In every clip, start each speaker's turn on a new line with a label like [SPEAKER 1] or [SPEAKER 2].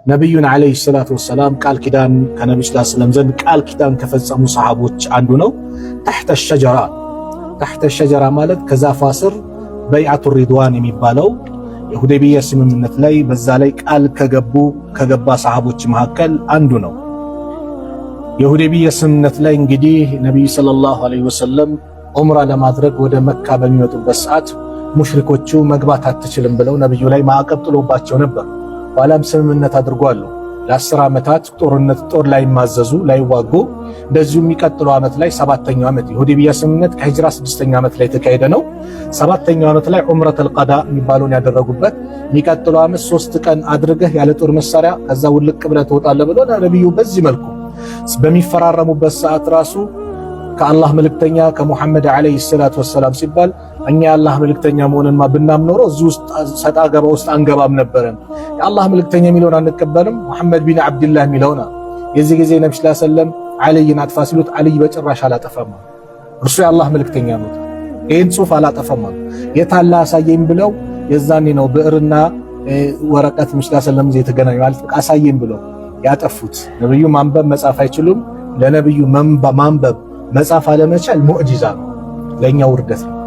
[SPEAKER 1] ነብዩን አለይሂ ሰላቱ ወሰላም ቃል ኪዳን ከነብዩ ሰለላሁ ዐለይሂ ወሰለም ዘንድ ቃል ኪዳን ከፈጸሙ ሰሃቦች አንዱ ነው። ተሕተ ሸጀራ ማለት ከዛፏ ስር በይዓቱ ሪድዋን የሚባለው የሁዴቢያ ስምምነት ላይ በዛ ላይ ቃል ከገባ ሰሃቦች መካከል አንዱ ነው። የሁዴቢያ ስምምነት ላይ እንግዲህ ነብዩ ሰለላሁ ዐለይሂ ወሰለም ዑምራ ለማድረግ ወደ መካ በሚወጡበት ሰዓት ሙሽሪኮቹ መግባት አትችልም ብለው ነብዩ ላይ ማዕቀብ ጥሎባቸው ነበር። ኋላም ስምምነት አድርጓል። ለ10 ዓመታት ጦር ላይ ማዘዙ ላይ ዋጉ። እንደዚሁ የሚቀጥለው ዓመት ላይ 7ኛው ዓመት የሁዴቢያ ስምምነት ከሂጅራ 6ኛው ዓመት ላይ ተካሄደ ነው። 7ኛው ዓመት ላይ ዑምረቱል ቀዳ የሚባለውን ያደረጉበት የሚቀጥለው ዓመት 3 ቀን አድርገህ ያለ ጦር መሳሪያ ከዛ ውልቅ ብለህ ትወጣለህ ብሎ ነብዩ በዚህ መልኩ በሚፈራረሙበት ሰዓት ራሱ ከአላህ መልእክተኛ ከሙሐመድ አለይሂ ሰላቱ ወሰላም ሲባል እኛ የአላህ መልእክተኛ መሆንማ ብናምን ኖሮ እዚህ ውስጥ ሰጣ ገባ ውስጥ አንገባም ነበረን። የአላህ መልእክተኛ የሚለውን አንቀበልም፣ ሙሐመድ ቢን አብዱላህ የሚለውና የዚህ ጊዜ ነብዩ ሰለላሁ ዐለይሂ ወሰለም አልይን አጥፋ ሲሉት አልይ በጭራሽ አላጠፋም፣ እርሱ የአላህ መልእክተኛ ነው፣ ይህን ጽሑፍ አላጠፋም፣ የታላ አሳየኝ ብለው የዛኔ ነው ብዕርና ወረቀት ነብዩ ሰለላሁ ዐለይሂ ወሰለም የተገናኙ አሳየኝ ብለው ያጠፉት። ነብዩ ማንበብ መጻፍ አይችሉም። ለነብዩ ማንበብ መጻፍ አለመቻል ሙዕጂዛ ነው፣ ለኛ ውርደት ነው።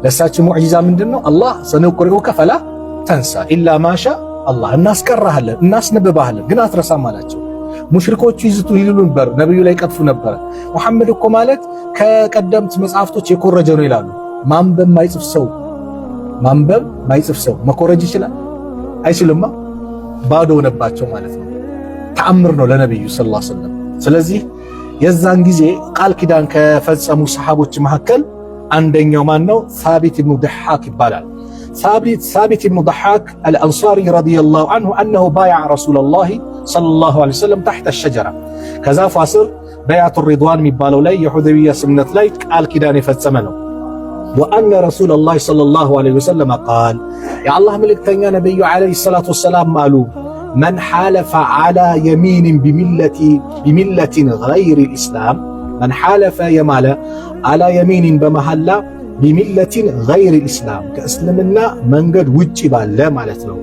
[SPEAKER 1] ለሳቸው ሙዕጂዛ ምንድነው? አላህ ሰነቁሪኡከ ፈላ ተንሳ ኢላ ማሻ አላህ እናስቀራሃለን እናስነብባሃለን ግን አትረሳም አላቸው። ሙሽሪኮቹ ይዝቱ ይሉ ነበር፣ ነብዩ ላይ ቀጥፉ ነበር። መሐመድ እኮ ማለት ከቀደምት መጽሐፍቶች የኮረጀ ነው ይላሉ። ማንበብ ማይጽፍ ሰው መኮረጅ ይችላል? አይችልማ። ባዶ ሆነባቸው ማለት ነው። ተአምር ነው ለነብዩ ሰለላሁ ዐለይሂ ወሰለም። ስለዚህ የዛን ጊዜ ቃል ኪዳን ከፈጸሙ ሰሃቦች መካከል አንደኛው ማን ነው? ሳቢት ኢብኑ ደሓክ ይባላል። ሳቢት ኢብኑ ደሓክ አልአንሳሪ ረዲየላሁ ዐንሁ አነሁ ባየዐ ረሱለላሂ ሰለላሁ ዐለይሂ ወሰለም ተሕተ ሸጀራ ከዛፏ ስር በይዓቱ ሪድዋን የሚባለው ላይ የሁዴቢያ ስምምነት ላይ ቃል ኪዳን የፈጸመ ነው። ወአነ ረሱለላሂ ሰለላሁ ዐለይሂ ወሰለም ቃል የአላህ መልእክተኛ ነብዩ ዐለይሂ ሰላቱ ወሰላም አሉ መን ሓለፈ ዐላ የሚንን ቢሚለቲን ገይሪል ኢስላም መን ሓለፈ የማለ ዐላ የሚንን በመሐላ ቢሚለቲን ገይሪል ኢስላም ከእስልምና መንገድ ውጪ ባለ ማለት ነው።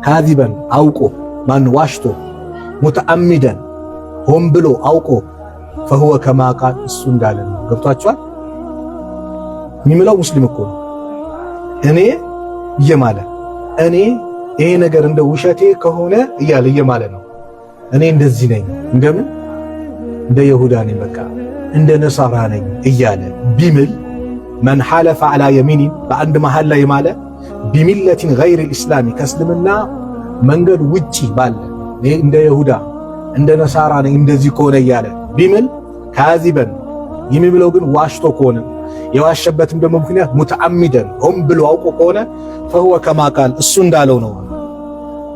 [SPEAKER 1] ካዚበን አውቆ ማን ዋሽቶ ሙተአሚደን ሆን ብሎ አውቆ ፈሁወ ከማ ቃል እሱ እንዳለ ነው። ገብቷችኋል? የሚምለው ሙስሊም እኮ ነው። እኔ እየማለ እኔ ይሄ ነገር እንደ ውሸቴ ከሆነ እያለ እየማለ ነው። እኔ እንደዚህ ነኝ፣ እንደምን እንደ ይሁዳ ነኝ፣ በቃ እንደ ነሳራ ነኝ እያለ ቢምል መን ሐለፈ ዐላ የሚኒን በአንድ መሐል ላይ ማለ ቢሚለቲን ገይሪል ኢስላሚ ከእስልምና መንገድ ውጪ ባለ እንደ ይሁዳ እንደ ነሳራ ነኝ እንደዚህ ከሆነ እያለ ቢምል ካዚበን የሚብለው ግን ዋሽቶ ከሆነ የዋሸበትም ደግሞ ምክንያት ሙተአሚደን ሆን ብሎ አውቆ ከሆነ ፈሁወ ከማ ቃል እሱ እንዳለው ነው።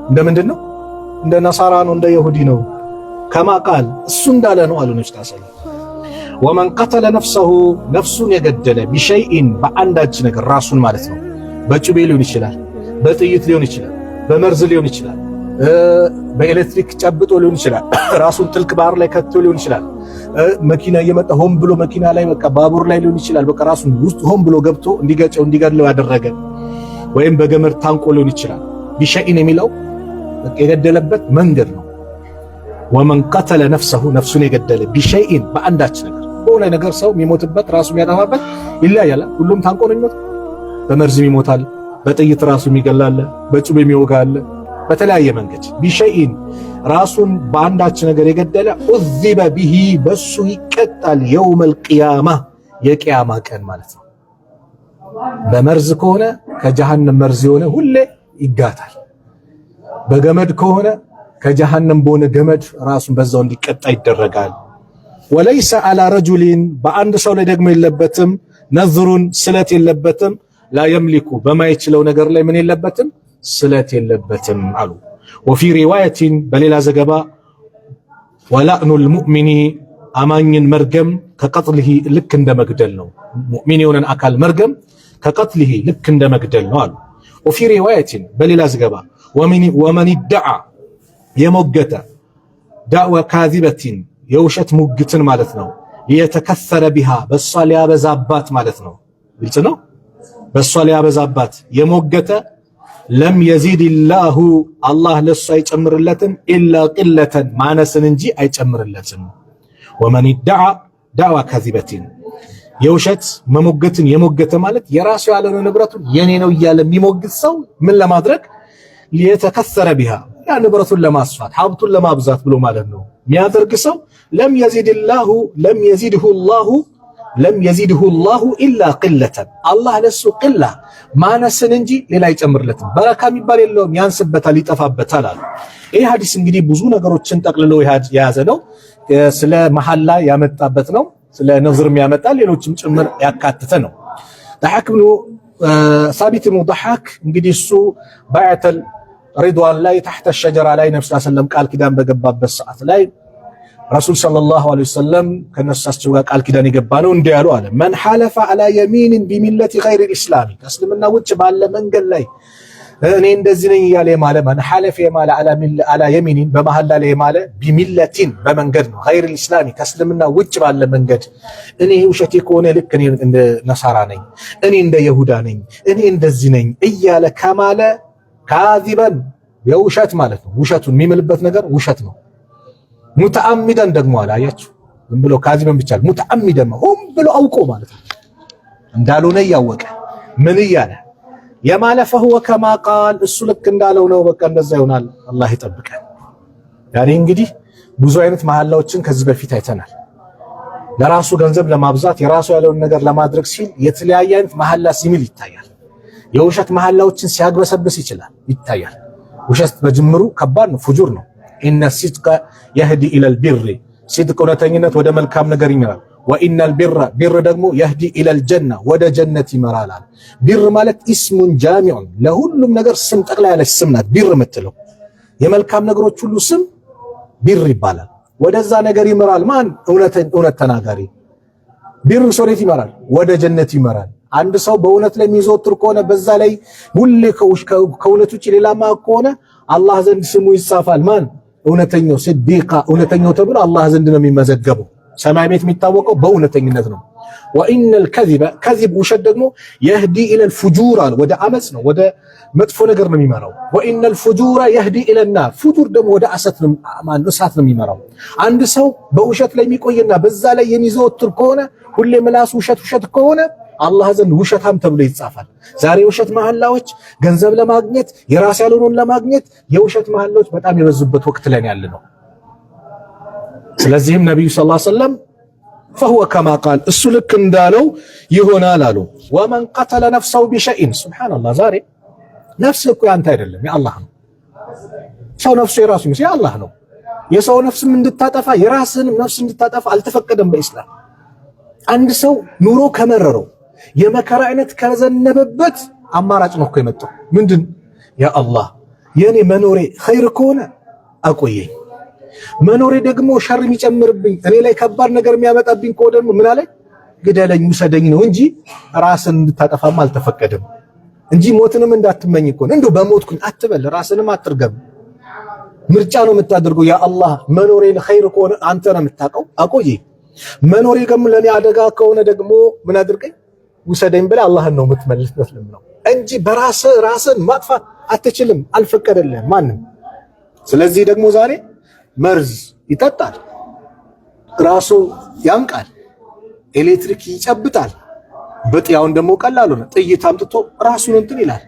[SPEAKER 1] እንደምንድን ነው? እንደ ነሳራ ነው፣ እንደ ይሁዲ ነው። ከማ ቃል እሱ እንዳለ ነው አሉ ነብዩ ሰለላሁ ዐለይሂ ወሰለም። ወመን ቀተለ ነፍሰሁ ነፍሱን የገደለ ቢሸይኢን በአንዳች ነገር ራሱን ማለት ነው። በጩቤ ሊሆን ይችላል፣ በጥይት ሊሆን ይችላል፣ በመርዝ ሊሆን ይችላል፣ በኤሌክትሪክ ጨብጦ ሊሆን ይችላል፣ ራሱን ጥልቅ ባህር ላይ ከቶ ሊሆን ይችላል፣ መኪና እየመጣ ሆን ብሎ መኪና ላይ በቃ ባቡር ላይ ሊሆን ይችላል። በቃ ራሱን ውስጥ ሆን ብሎ ገብቶ እንዲገጨው እንዲገድለው ያደረገ ወይም በገመድ ታንቆ ሊሆን ይችላል። ቢሸይኢን የሚለው የገደለበት መንገድ ነው። ወመን ቀተለ ነፍሰሁ ነፍሱን የገደለ ቢሸይኢን በአንዳች ነገር በሆነ ነገር ሰው የሚሞትበት ራሱ የሚያጠፋበት ይለያያል። ሁሉም ታንቆ ነው የሚሞት። በመርዝም ይሞታል፣ በጥይት ራሱ የሚገላል፣ በጩቤ የሚወጋል፣ በተለያየ መንገድ ቢሸይኢን ራሱን በአንዳች ነገር የገደለ ዑዚበ ቢሂ በሱ ይቀጣል የውመል ቂያማ የቂያማ ቀን ማለት ነው። በመርዝ ከሆነ ከጀሃነም መርዝ የሆነ ሁሌ ይጋታል። በገመድ ከሆነ ከጀሃነም በሆነ ገመድ ራሱን በዛው እንዲቀጣ ይደረጋል። ወለይሰ አላ ረጁሊን በአንድ ሰው ላይ ደግሞ የለበትም ነዝሩን ስለት የለበትም ላ የምሊኩ በማይችለው ነገር ላይ ምን የለበትም ስለት የለበትም አሉ። ወፊ ሪዋየቲን በሌላ ዘገባ ወላእኑል ሙእሚኒ አማኝን መርገም ከቀጥልሂ ልክ እንደ መግደል ነው። ሙእሚን የሆነን አካል መርገም ከቀጥልሂ ልክ እንደ መግደል ነው አሉ። ወፊ ሪዋየቲን በሌላ ዘገባ ወመን ይደዓ የሞገተ ዳዕወ ካዚበቲን የውሸት ሙግትን ማለት ነው። የተከሰረ ቢሃ በሷ ሊያበዛባት ማለት ነው። ግልጽ ነው። በሷ ሊያበዛባት የሞገተ ለም የዚድላሁ አላህ ለሱ አይጨምርለትም ኢላ ቂለተን ማነስን እንጂ አይጨምርለትም። ወመን ይደዓ ዳዕዋ ከዚበቲን የውሸት መሞገትን የሞገተ ማለት የራሱ ያለውን ንብረቱን የኔ ነው እያለ የሚሞግት ሰው ምን ለማድረግ ሊተከሰረ ቢሃ ያ ንብረቱን ለማስፋት ሀብቱን ለማብዛት ብሎ ማለት ነው የሚያደርግ ሰው ለም የዚድሁ ላሁ ኢላ ቂለተን አላህ ለሱ ቅላ ማነስን እንጂ ሌላ አይጨምርለትም። በረካ የሚባል የለውም፣ ያንስበታል፣ ይጠፋበታል አሉ። ይህ ሐዲስ እንግዲህ ብዙ ነገሮችን ጠቅልሎ የያዘ ነው። ስለ መሐላ ያመጣበት ነው፣ ስለ ነዝርም ያመጣል፣ ሌሎችም ጭምር ያካተተ ነው። ضحاك ብኑ ሳቢት ብኑ ضحاك እንግዲህ እሱ ባይዐተል ሪድዋን ላይ ተሕተ ሸጀራ ላይ ነብዩ ሰለላሁ ዐለይሂ ወሰለም ቃል ኪዳን በገባበት ሰዓት ላይ ረሱል ሰለላሁ ዐለይሂ ወሰለም ከነሳቸው ጋር ቃል ኪዳን የገባ ነው እንዲህ ያሉ አለ። መን ሐለፈ ዐላ የሚንን ቢሚለቲ ገይሪል ኢስላሚ ከእስልምና ውጭ ባለ መንገድ ላይ እኔ እንደዚህ ነኝ እያለ የማለ መን ሐለፈ የማለ ዐላ የሚንን በመሐላ ላይ የማለ ቢሚለቲን በመንገድ ነው ገይሪል ኢስላሚ ከእስልምና ውጭ ባለ መንገድ እኔ ውሸቴ ከሆነ ልክ እኔ እንደ ነሳራ ነኝ፣ እኔ እንደ ይሁዳ ነኝ፣ እኔ እንደዚህ ነኝ እያለ ከማለ ካዚበን የውሸት ማለት ነው። ውሸቱን የሚምልበት ነገር ውሸት ነው። ሙተአሚደን ደግሞ አላያችሁ ዝም ብሎ ካዚበን ብቻ ሙተአሚደን ሆም ብሎ አውቆ ማለት ነው እንዳልሆነ እያወቀ ምን እያለ የማለ ፈሁወ ከማ ቃል እሱ ልክ እንዳለው ነው። በቃ እንደዛ ይሆናል። አላህ ይጠብቀን። ያኔ እንግዲህ ብዙ አይነት መሐላዎችን ከዚህ በፊት አይተናል። ለራሱ ገንዘብ ለማብዛት የራሱ ያለውን ነገር ለማድረግ ሲል የተለያየ አይነት መሐላ ሲሚል ይታያል። የውሸት መሐላዎችን ሲያግበሰብስ ይታያል። ውሸት በጅምሩ ከባድ ነው፣ ፍጁር ነው። ኢነ ሲድቀ የህዲ ኢለል ቢሪ ሲድቅ እውነተኝነት ወደ መልካም ነገር ይመራል። ወኢነል ቢረ ደግሞ የህዲ ኢለል ጀና ወደ ጀነት ይመራል። ቢር ማለት ኢስሙን ጃሚዑን ለሁሉም ነገር ስም ጠቅላይ ያለች ስም ናት። ቢር የምትለው የመልካም ነገሮች ሁሉ ስም ቢር ይባላል። ወደዛ ነገር ይመራል። ማን? እውነት ተናጋሪ። ቢር ወዴት ይመራል? ወደ ጀነት ይመራል። አንድ ሰው በእውነት ላይ የሚዘወትር ከሆነ በዛ ላይ ሁሌ ከእውነት ውጭ ሌላማ ከሆነ አላህ ዘንድ ስሙ ይጻፋል። ማን? እውነተኛው ሲዲቃ እውነተኛው ተብሎ አላህ ዘንድ ነው የሚመዘገበው። ሰማይ ቤት የሚታወቀው በእውነተኝነት ነው። ወኢነል ከዚብ ውሸት ደግሞ የህዲ ኢለል ፉጁር አለ ወደ አመጽ ነው፣ ወደ መጥፎ ነገር ነው የሚመራው። ወኢነል ፉጁራ የህዲ ኢለናር ፉጁር ደግሞ ወደ እሳት ነው የሚመራው። አንድ ሰው በውሸት ላይ የሚቆይና በዛ ላይ የሚዘወትር ከሆነ ሁሌ ምላሱ ውሸት ከሆነ አላህ ዘንድ ውሸታም ተብሎ ይጻፋል። ዛሬ የውሸት መሐላዎች ገንዘብ ለማግኘት የራስ ያልሆነውን ለማግኘት የውሸት መሐላዎች በጣም የበዙበት ወቅት ላይ ያለ ነው። ስለዚህም ነብዩ ሰለላሁ ዐለይሂ ወሰለም فهو كما قال እሱ ልክ እንዳለው ይሆናል አሉ። ወመን ቀተለ ነፍሰሁ ቢሸይን ሱብሃንአላህ ዛሬ ነፍስ እኮ ያንተ አይደለም የአላህ ነው። ሰው ነፍሱ የራሱ ነው የአላህ ነው። የሰው ነፍስም እንድታጠፋ የራስህንም ነፍስ እንድታጠፋ አልተፈቀደም በኢስላም። አንድ ሰው ኑሮ ከመረረው የመከራ አይነት ከዘነበበት አማራጭ ነው እኮ የመጣው ምንድን ያ አላህ የኔ መኖሬ ኸይር ከሆነ አቆየኝ፣ መኖሬ ደግሞ ሸር የሚጨምርብኝ እኔ ላይ ከባድ ነገር የሚያመጣብኝ ከሆነ ደግሞ ምን አለኝ ግደለኝ ውሰደኝ ነው እንጂ ራስን እንድታጠፋም አልተፈቀደም። እንጂ ሞትንም እንዳትመኝ እኮ እንደው በሞትኩኝ አትበል፣ ራስንም አትርገም። ምርጫ ነው የምታደርገው። ያ አላህ መኖሬ ኸይር ከሆነ አንተ ነው የምታውቀው አቆየኝ፣ መኖሬ ደግሞ ለኔ አደጋ ከሆነ ደግሞ ምን አድርገኝ ውሰደኝ ብለህ አላህን ነው የምትመልስበት ነው እንጂ ራስን ማጥፋት አትችልም፣ አልፈቀደልህም ማንም። ስለዚህ ደግሞ ዛሬ መርዝ ይጠጣል፣ ራሱ ያንቃል፣ ኤሌክትሪክ ይጨብጣል። በጥያውን ደግሞ ቀላሉ ነው ጥይት አምጥቶ ራሱን እንትን ይላል።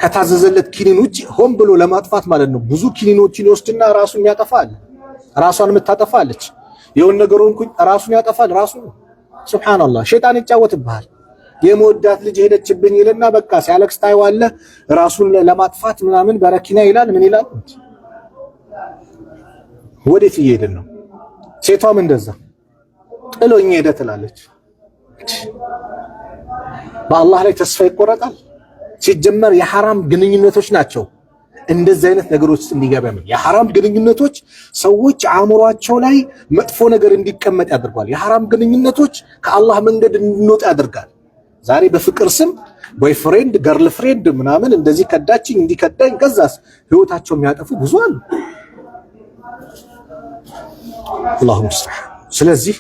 [SPEAKER 1] ከታዘዘለት ኪኒን ውጪ ሆን ብሎ ለማጥፋት ማለት ነው። ብዙ ኪኒኖችን ይወስድና ራሱን ያጠፋል፣ ራሷን የምታጠፋለች። የሆነ ነገሩን ራሱን ያጠፋል ራሱ። ሱብሃንአላህ ሸይጣን ይጫወትብሃል። የመወዳት ልጅ ሄደችብኝ ይልና በቃ ሲያለቅስ ታይዋለህ። ራሱን ለማጥፋት ምናምን በረኪና ይላል ምን ይላል። ወዴት እየሄድን ነው? ሴቷም እንደዛ ጥሎኝ ሄደ ትላለች። በአላህ ላይ ተስፋ ይቆረጣል። ሲጀመር የሐራም ግንኙነቶች ናቸው እንደዚህ አይነት ነገሮች እንዲገባ ነው። የሐራም ግንኙነቶች ሰዎች አእምሯቸው ላይ መጥፎ ነገር እንዲቀመጥ ያደርጋል። የሐራም ግንኙነቶች ከአላህ መንገድ እንድንወጣ ያደርጋል። ዛሬ በፍቅር ስም ቦይፍሬንድ ገርል ፍሬንድ ምናምን እንደዚህ ከዳችኝ እንዲከዳኝ ከዛስ ህይወታቸው የሚያጠፉ ብዙ አሉ። አላሁ ሙስተዓን። ስለዚህ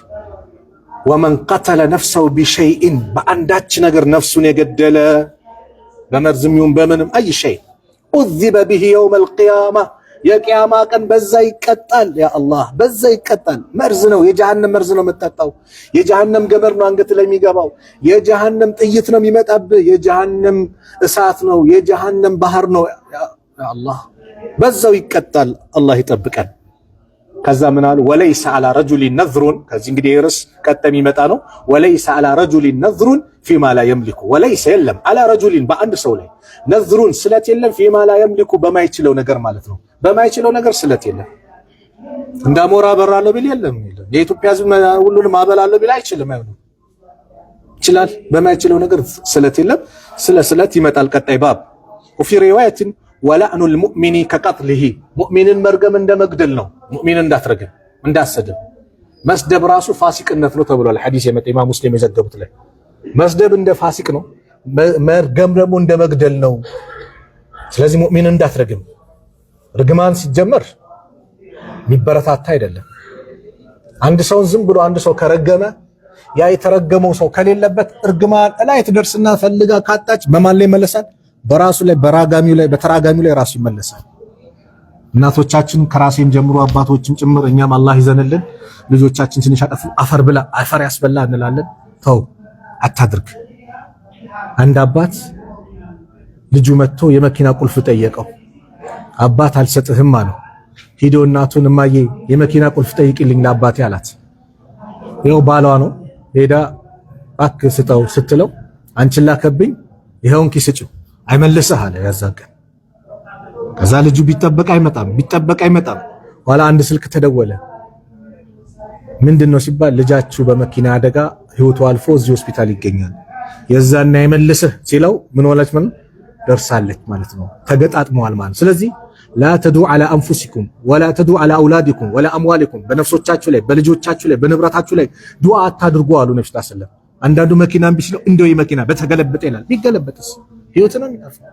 [SPEAKER 1] ወመን ቀተለ ነፍሰሁ ቢሸይኢን በአንዳች ነገር ነፍሱን የገደለ በመርዝም ይሁን በምንም አይ ሸይ ኡዚበ ቢሂ የውመል ቂያማ የቂያማ ቀን በዛ ይቀጣል። ያ አላህ በዛ ይቀጣል። መርዝ ነው፣ የጀሃነም መርዝ ነው የምትጠጣው። የጀሃነም ገመድ ነው አንገት ላይ የሚገባው። የጀሃነም ጥይት ነው የሚመጣብህ። የጀሃነም እሳት ነው፣ የጀሃነም ባህር ነው። ያ አላህ በዛው ይቀጣል። አላህ ይጠብቀን። ከዛ ምን አሉ? ወለይሰ አላ ረጁሊን ነዝሩን። ከዚህ እንግዲህ ርዕስ ቀጠም ይመጣ ነው። ወለይሰ አላ ረጁሊን ነዝሩን ፊማ ላ የምሊኩ። ወለይሰ የለም አላ ረጁሊን በአንድ ሰው ላይ ነዝሩን ስለት የለም ፊማ ላ የምሊኩ በማይችለው ነገር ማለት ነው። በማይችለው ነገር ስለት የለም። እንደ አሞራ በራለሁ ቢል የለም። የኢትዮጵያ ሕዝብ ሁሉንም አበላለሁ ቢል አይችልም። አይሆንም። ይችላል። በማይችለው ነገር ስለት የለም። ስለ ስለት ይመጣል ቀጣይ ባብ። ወፊ ሪዋያትን ወላዕኑል ሙእሚኒ ከቀትሊሂ ሙእሚንን መርገም እንደ መግደል ነው። ሙእሚንን እንዳትረግም እንዳትሰድብ። መስደብ ራሱ ፋሲቅነት ነው ተብሏል። ሐዲስ የመጣ ኢማም ሙስሊም የዘገቡት ላይ መስደብ እንደ ፋሲቅ ነው፣ መርገም ደግሞ እንደ መግደል ነው። ስለዚህ ሙእሚንን እንዳትረግም። ርግማን ሲጀመር የሚበረታታ አይደለም። አንድ ሰውን ዝም ብሎ አንድ ሰው ከረገመ ያ የተረገመው ሰው ከሌለበት እርግማን ላይ ትደርስና ፈልጋ ካጣች በማን ላይ ይመለሳል? በራሱ ላይ በራጋሚው ላይ በተራጋሚው ላይ ራሱ ይመለሳል። እናቶቻችን ከራሴም ጀምሮ አባቶችም ጭምር እኛም አላህ ይዘንልን ልጆቻችን ትንሽ አጠፉ አፈር ብላ አፈር ያስበላ እንላለን። ተው አታድርግ። አንድ አባት ልጁ መጥቶ የመኪና ቁልፍ ጠየቀው። አባት አልሰጥህም አለው። ሂዶ እናቱን እማዬ የመኪና ቁልፍ ጠይቂልኝ ለአባቴ አላት። ይኸው ባሏ ነው። ሄዳ እባክህ ስጠው ስትለው አንቺን ላከብኝ ይኸውን ኪስጭው አይመልስህ አለ። ያዛቀን ከዛ ልጁ ቢጠበቅ አይመጣም። ኋላ አንድ ስልክ ተደወለ። ምንድነው ሲባል ልጃችሁ በመኪና አደጋ ህይወቱ አልፎ እዚህ ሆስፒታል ይገኛል። የዛና አይመልስህ ሲለው ምን ወለች ምን ደርሳለች ማለት ነው። ተገጣጥመዋል ማለት። ስለዚህ ላ ተዱ ዐላ አንፉሲኩም ወላ ተዱ ዐላ አውላዲኩም ወላ አምዋሊኩም በነፍሶቻችሁ ላይ በልጆቻችሁ ላይ በንብረታችሁ ላይ ዱዓ አታድርጉ አሉ ነብዩ ሰለላሁ ዐለይሂ ወሰለም። አንዳንዱ መኪናን ቢችለው እንደው የመኪና በተገለበጠ ይላል። ቢገለበጥስ ህይወት ነው የሚጠፋው።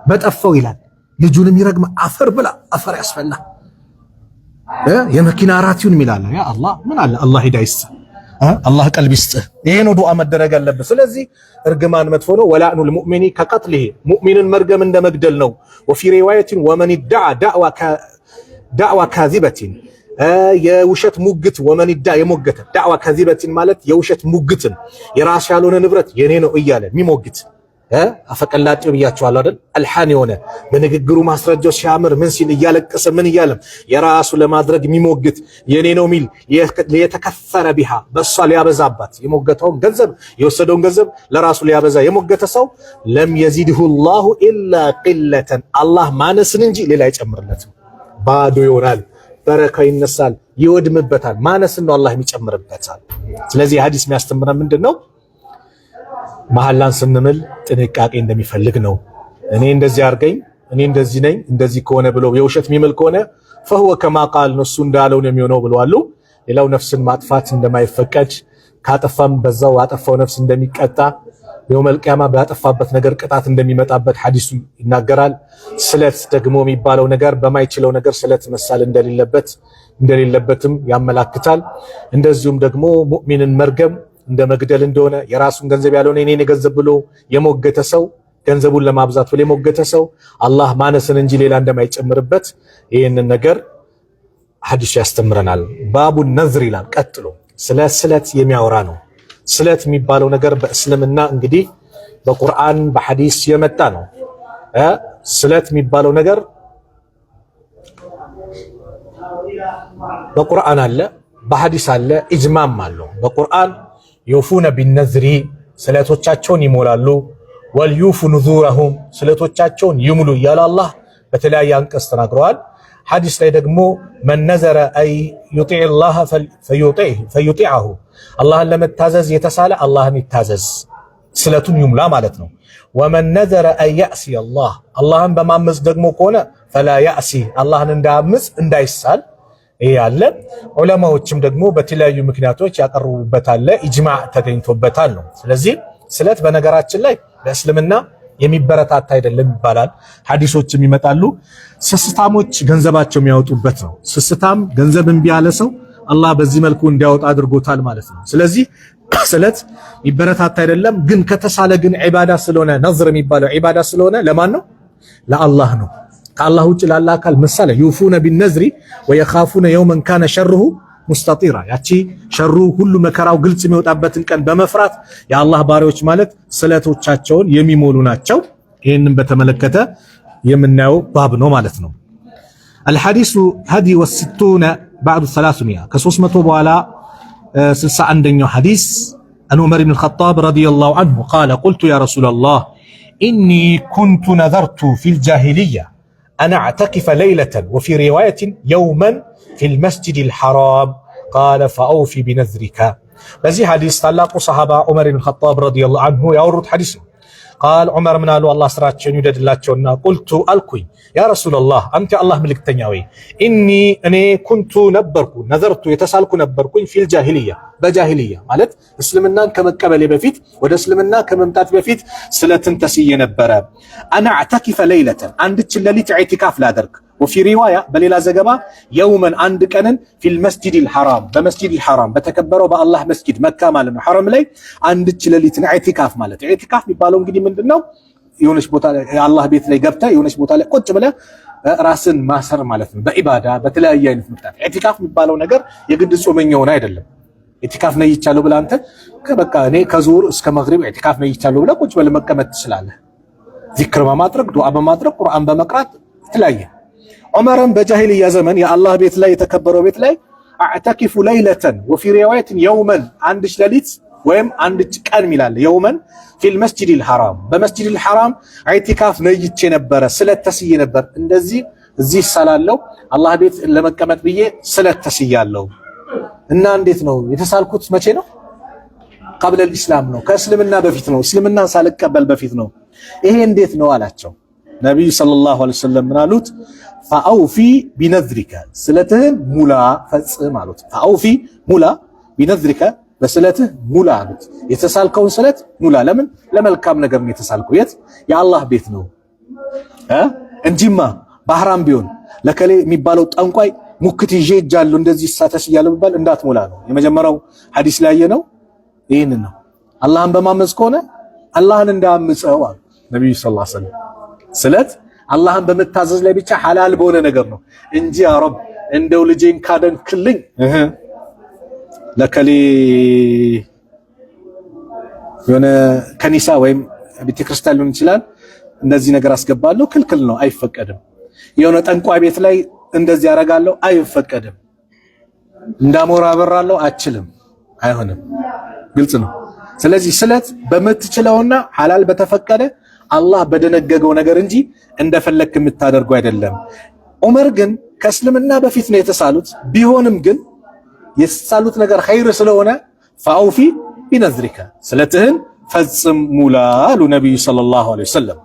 [SPEAKER 1] በጠፋው ይላል። ልጁንም ይረግማ አፈር ብላ አፈር ያስፈላ የመኪና አራቲውን ይላል። ያ አላህ ምን አለ አላህ ሂዳ ይስጥ፣ አላህ ቀልብ ይስጥ። ይሄ ነው ዱዓ መደረግ አለበት። ስለዚህ እርግማን መጥፎ ነው። ወላዕኑል ሙእሚኒ ከቀትሊሂ ሙእሚንን መርገም እንደ መግደል ነው። ወፊ ሪዋያቲን ወመን ዳዓ ዳዕዋ ካዚበቲን የውሸት ሙግት ወመን ዳ የሞገተ ዳዕዋ ካዚበቲን ማለት የውሸት ሙግትን የራስ ያልሆነ ንብረት የኔ ነው እያለ የሚሞግት አፈቀላጤው ብያቸዋለሁ አይደል? አልሃን የሆነ በንግግሩ ማስረጃው ሲያምር ምን ሲል እያለቀሰ ምን እያለም የራሱ ለማድረግ የሚሞግት የኔ ነው ሚል የተከፈረ ቢሃ በሷ ሊያበዛባት የሞገተውን ገንዘብ የወሰደውን ገንዘብ ለራሱ ሊያበዛ የሞገተ ሰው ለም የዚድሁ ላሁ ኢላ ቂለተን አላህ ማነስን እንጂ ሌላ አይጨምርለትም። ባዶ ይሆናል፣ በረካ ይነሳል፣ ይወድምበታል። ማነስን ነው አላህ የሚጨምርበታል። ስለዚህ ሐዲስ የሚያስተምረን ምንድነው? መሐላን ስንምል ጥንቃቄ እንደሚፈልግ ነው። እኔ እንደዚህ አርገኝ፣ እኔ እንደዚህ ነኝ፣ እንደዚህ ከሆነ ብለው የውሸት የሚምል ከሆነ فهو كما قال እሱ እንዳለው ነው የሚሆነው ብለዋል። ሌላው ነፍስን ማጥፋት እንደማይፈቀድ ካጠፋም በዛው አጠፋው ነፍስ እንደሚቀጣ የውመል ቂያማ ባጠፋበት ነገር ቅጣት እንደሚመጣበት ሐዲሱ ይናገራል። ስለት ደግሞ የሚባለው ነገር በማይችለው ነገር ስለት መሳል እንደሌለበትም ያመላክታል። እንደዚሁም ደግሞ ሙእሚንን መርገም እንደ መግደል እንደሆነ የራሱን ገንዘብ ያልሆነ የኔን ገንዘብ ብሎ የሞገተ ሰው ገንዘቡን ለማብዛት ብሎ የሞገተ ሰው አላህ ማነስን እንጂ ሌላ እንደማይጨምርበት ይህንን ነገር ሐዲስ ያስተምረናል። ባቡ ነዝር ይላል። ቀጥሎ ስለ ስለት የሚያወራ ነው። ስለት የሚባለው ነገር በእስልምና እንግዲህ በቁርአን በሐዲስ የመጣ ነው። ስለት የሚባለው ነገር በቁርአን አለ፣ በሐዲስ አለ፣ ኢጅማም አለው። በቁርአን ዩፉነ ቢነዝሪ ስለቶቻቸውን ይሞላሉ። ወልዩፉ ኑዙረሁም ስለቶቻቸውን ይሙሉ እያለ አላህ በተለያየ አንቀጽ ተናግረዋል። ሐዲስ ላይ ደግሞ መን ነዘረ አይ ዩጢዕ አላህ ፈዩጢዐሁ አላህን ለመታዘዝ የተሳለ አላህን ይታዘዝ ስለቱን ይሙላ ማለት ነው። ወመን ነዘረ አይ ያዕሲ አላህ አላህን በማመፅ ደግሞ ከሆነ ፈላ ያዕሲ አላህን እንዳያምፅ እንዳይሳል ይሄ አለ። ዑለማዎችም ደግሞ በተለያዩ ምክንያቶች ያቀርቡበታል፣ ኢጅማዕ ተገኝቶበታል ነው። ስለዚህ ስለት በነገራችን ላይ በእስልምና የሚበረታታ አይደለም ይባላል። ሐዲሶችም ይመጣሉ። ስስታሞች ገንዘባቸው የሚያወጡበት ነው። ስስታም ገንዘብ እምቢ ያለ ሰው አላህ በዚህ መልኩ እንዲያወጣ አድርጎታል ማለት ነው። ስለዚህ ስለት ይበረታታ አይደለም ግን ከተሳለ ግን ዒባዳ ስለሆነ ነዝር የሚባለው ዒባዳ ስለሆነ ለማን ነው? ለአላህ ነው። ከአላህ ውጭ ላለ አካል ምሳሌ ዩፉነ ቢነዝሪ ወየኻፉነ የውመን ካነ ሸርሁ ሙስተጢራ ያቺ ሸሩ ሁሉ መከራው ግልጽ የሚወጣበትን ቀን በመፍራት የአላህ ባሪዎች ማለት ስለቶቻቸውን የሚሞሉ ናቸው። ይህንን በተመለከተ የምናየው ባብ ነው ማለት ነው። الحديث هدي والستون بعد 300 ከ300 በኋላ 61ኛው ሐዲስ عن عمر بن الخطاب رضي الله عنه قال قلت يا رسول الله إني كنت نذرت في الجاهلية أن أعتكف ليلة وفي رواية يوما في المسجد الحرام قال فأوفي بنذرك. بزي حديث طلاق صحابة عمر بن الخطاب رضي الله عنه يورد حديث قال عمر من قالوا الله سراتشن يدد لاتشونا قلت ألكوي يا رسول الله أنت الله ملك تنياوي إني أنا كنت نبركو نذرت يتسالكو نبركو في الجاهلية بجاهلية مالت اسلمنا كما قبل بفيت ودا اسلمنا كممتات بفيت سلتن تسي نبره أنا أعتكف ليلة عندك الليلة اعتكاف لا درك وفي رواية بليلا زقبا يوما عندك أنا في المسجد الحرام بمسجد الحرام بتكبروا بالله مسجد مكة مالنا حرم لي عندك الليلة اعتكاف مالت اعتكاف بيبالون قدي من دنو يونش بوتا الله بيت لي قبته يونش بوتا لي قد بلا راسن ماسر مالتنا بإبادة بتلاقي يعني في مكتاب اعتكاف بيبالون نجر يقد سومن يونا يدلم اعتكاف نيجتالو بلا أنت كبكا ني كزور اسك مغرب اعتكاف نيجتالو بلا قد بلا مكة متسلاله ذكر ما ماترك دعاء ما ماترك قرآن بمقرات تلاقي عمران بجاهلية زمن يا الله بيت لا يتكبروا بيت لا اعتكف ليلة وفي رواية يوما عندش ليلة ويم عندك كان ميلال يوما في المسجد الحرام بمسجد الحرام اعتكاف نيجتش نبره سلة تسي نبر اندزي زي سلالو الله بيت لما كمت بيه سلة تسيالو እና እንዴት ነው የተሳልኩት መቼ ነው قبل الاسلام ነው ከእስልምና በፊት ነው እስልምናን ሳልቀበል በፊት ነው ይሄ እንዴት ነው አላቸው ነብዩ ሰለላሁ ዐለይሂ ወሰለም ምን አሉት فاوفي بنذرك ስለትህን ሙላ ፈጽም አሉት فاوفي ሙላ بنذرك በስለትህ ሙላ አሉት የተሳልከውን ስለት ሙላ ለምን ለመልካም ነገር ነው የተሳልከው የት የአላህ ቤት ነው እንጂማ ባህራም ቢሆን ለከሌ የሚባለው ጠንቋይ ሙክት ይዤ እጃለሁ እንደዚህ ሳተስ ይያለው ቢባል እንዳትሞላ ነው የመጀመሪያው ሐዲስ ላይ ያየነው ይሄን ነው አላህን በማመጽ ከሆነ አላህን እንዳምጸው አሉ ነብዩ ሰለላሁ ዐለይሂ ወሰለም ስለት አላህን በመታዘዝ ላይ ብቻ ሐላል በሆነ ነገር ነው እንጂ ያ ረብ እንደው ልጄን ካደንክልኝ ለከሌ የሆነ ከኒሳ ወይም ቤተክርስቲያን ሊሆን ይችላል እንደዚህ ነገር አስገባለሁ ክልክል ነው አይፈቀድም የሆነ ጠንቋይ ቤት ላይ እንደዚህ ያረጋለሁ አይፈቀድም እንዳሞራ አበራለሁ አችልም አይሆንም ግልጽ ነው ስለዚህ ስለት በመትችለውና ሐላል በተፈቀደ አላህ በደነገገው ነገር እንጂ እንደፈለክ የምታደርገው አይደለም ዑመር ግን ከእስልምና በፊት ነው የተሳሉት ቢሆንም ግን የተሳሉት ነገር ኸይር ስለሆነ فاوفي بنذرك ስለትህን ፈጽም ሙላ አሉ ነብዩ ሰለላሁ ዐለይሂ ወሰለም